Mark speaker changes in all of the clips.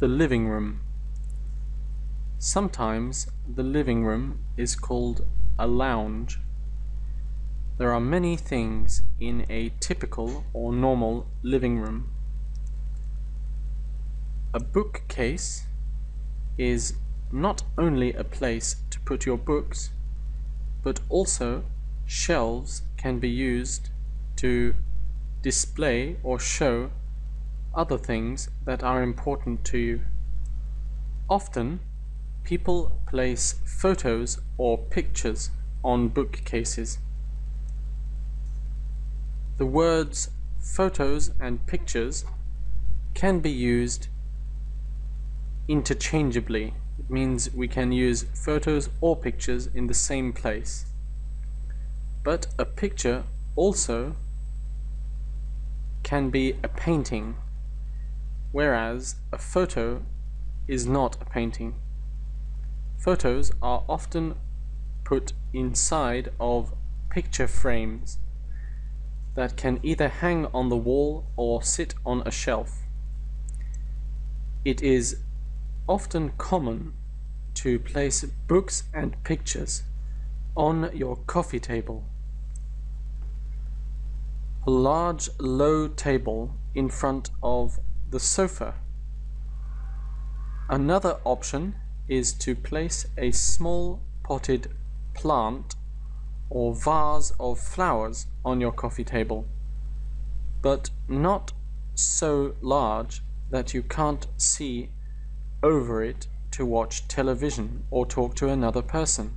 Speaker 1: The living room. Sometimes the living room is called a lounge. There are many things in a typical or normal living room. A bookcase is not only a place to put your books, but also shelves can be used to display or show other things that are important to you. Often, people place photos or pictures on bookcases. The words photos and pictures can be used interchangeably. It means we can use photos or pictures in the same place. But a picture also can be a painting, whereas a photo is not a painting. Photos are often put inside of picture frames that can either hang on the wall or sit on a shelf. It is often common to place books and pictures on your coffee table. A large low table in front of the sofa. Another option is to place a small potted plant or vase of flowers on your coffee table, but not so large that you can't see over it to watch television or talk to another person.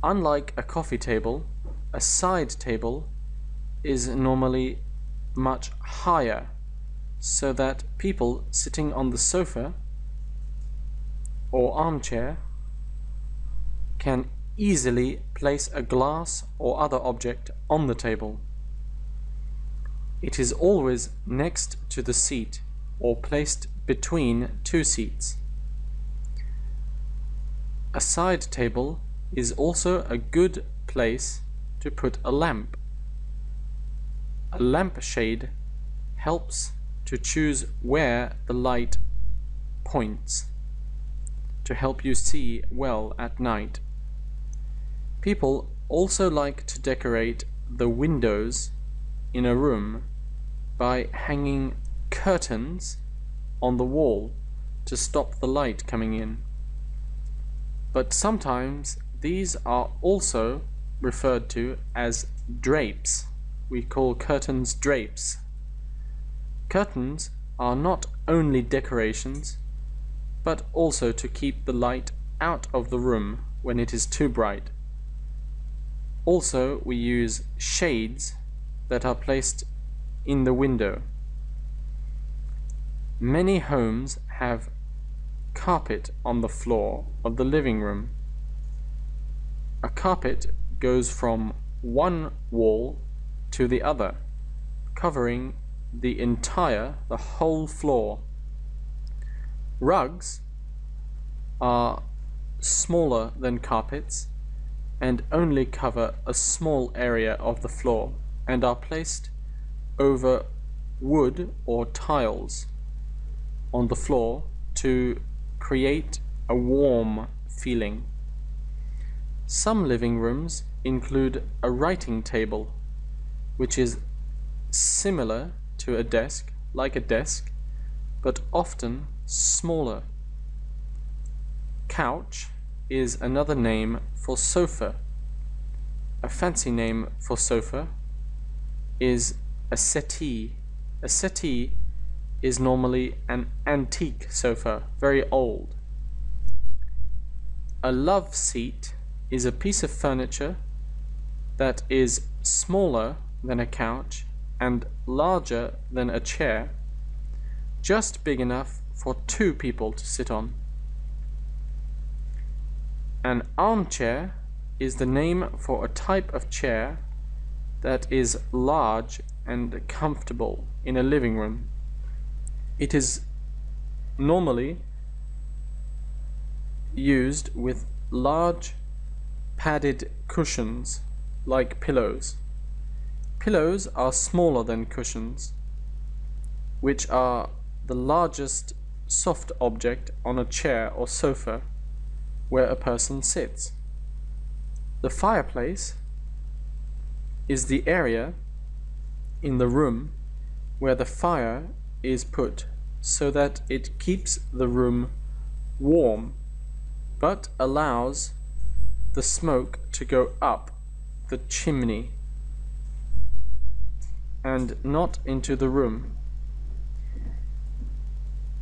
Speaker 1: Unlike a coffee table, a side table is normally much higher, so that people sitting on the sofa or armchair can easily place a glass or other object on the table. It is always next to the seat or placed between two seats. A side table is also a good place to put a lamp. A lampshade helps to choose where the light points to help you see well at night. People also like to decorate the windows in a room by hanging curtains on the wall to stop the light coming in. But sometimes these are also referred to as drapes. We call curtains drapes. Curtains are not only decorations, but also to keep the light out of the room when it is too bright. Also, we use shades that are placed in the window. Many homes have carpet on the floor of the living room. A carpet goes from one wall to the other, covering the whole floor. Rugs are smaller than carpets and only cover a small area of the floor and are placed over wood or tiles on the floor to create a warm feeling. Some living rooms include a writing table, which is similar to a desk, like a desk, but often smaller. Couch is another name for sofa. A fancy name for sofa is a settee. A settee is normally an antique sofa, very old. A love seat is a piece of furniture that is smaller than a couch and larger than a chair, just big enough for two people to sit on. An armchair is the name for a type of chair that is large and comfortable in a living room. It is normally used with large padded cushions like pillows. Pillows are smaller than cushions, which are the largest soft object on a chair or sofa where a person sits. The fireplace is the area in the room where the fire is put so that it keeps the room warm but allows the smoke to go up the chimney and not into the room.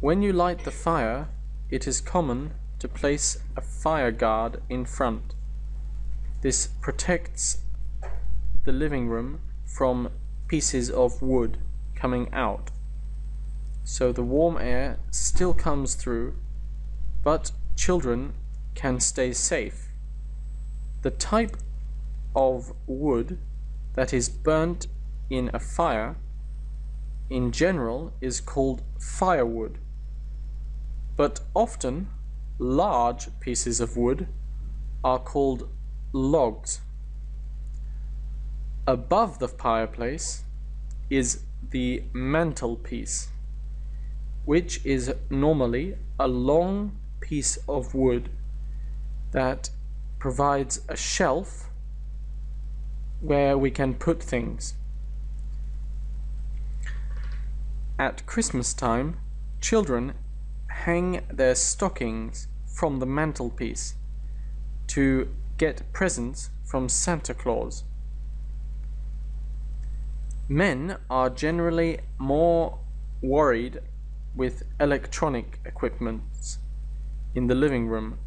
Speaker 1: When you light the fire, it is common to place a fire guard in front. This protects the living room from pieces of wood coming out, so the warm air still comes through, but children can stay safe. The type of wood that is burnt in a fire in general is called firewood, but often large pieces of wood are called logs. Above the fireplace is the mantelpiece, which is normally a long piece of wood that provides a shelf where we can put things. At Christmas time, children hang their stockings from the mantelpiece to get presents from Santa Claus. Men are generally more worried with electronic equipment in the living room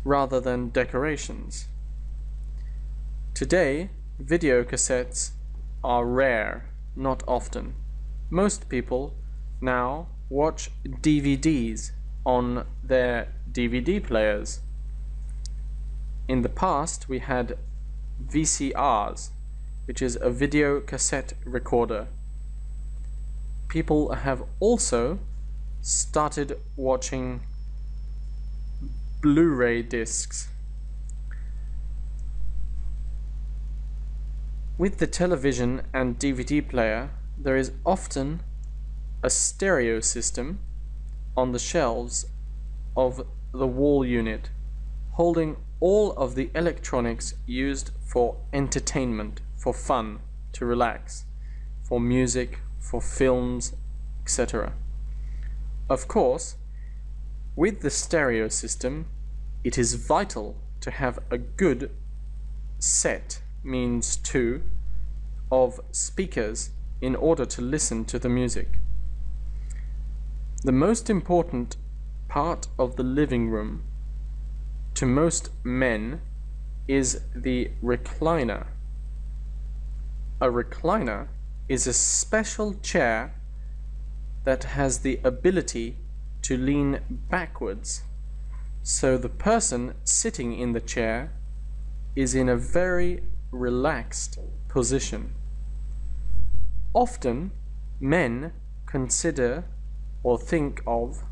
Speaker 1: rather than decorations. Today, video cassettes are rare, not often. Most people now watch DVDs on their DVD players. In the past, we had VCRs, which is a video cassette recorder. People have also started watching Blu-ray discs. With the television and DVD player, there is often a stereo system on the shelves of the wall unit, holding all of the electronics used for entertainment, for fun, to relax, for music, for films, etc. Of course, with the stereo system, it is vital to have a good set, means two, of speakers in order to listen to the music. The most important part of the living room to most men is the recliner. A recliner is a special chair that has the ability to lean backwards, so the person sitting in the chair is in a very relaxed position. Often, men consider or think of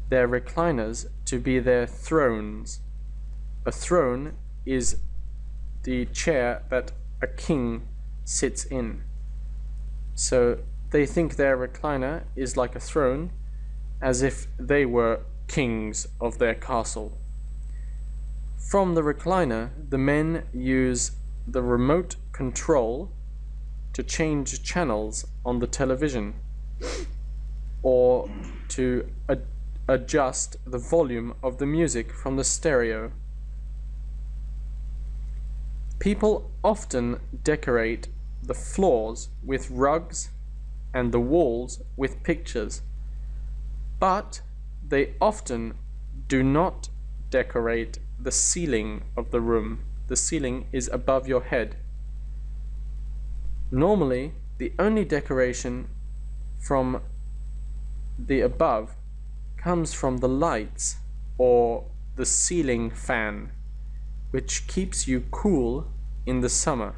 Speaker 1: their recliners to be their thrones. A throne is the chair that a king sits in. So they think their recliner is like a throne, as if they were kings of their castle. From the recliner, the men use the remote control to change channels on the television, or to adjust the volume of the music from the stereo. People often decorate the floors with rugs and the walls with pictures, but they often do not decorate the ceiling of the room. The ceiling is above your head. Normally, the only decoration from the above comes from the lights or the ceiling fan, which keeps you cool in the summer.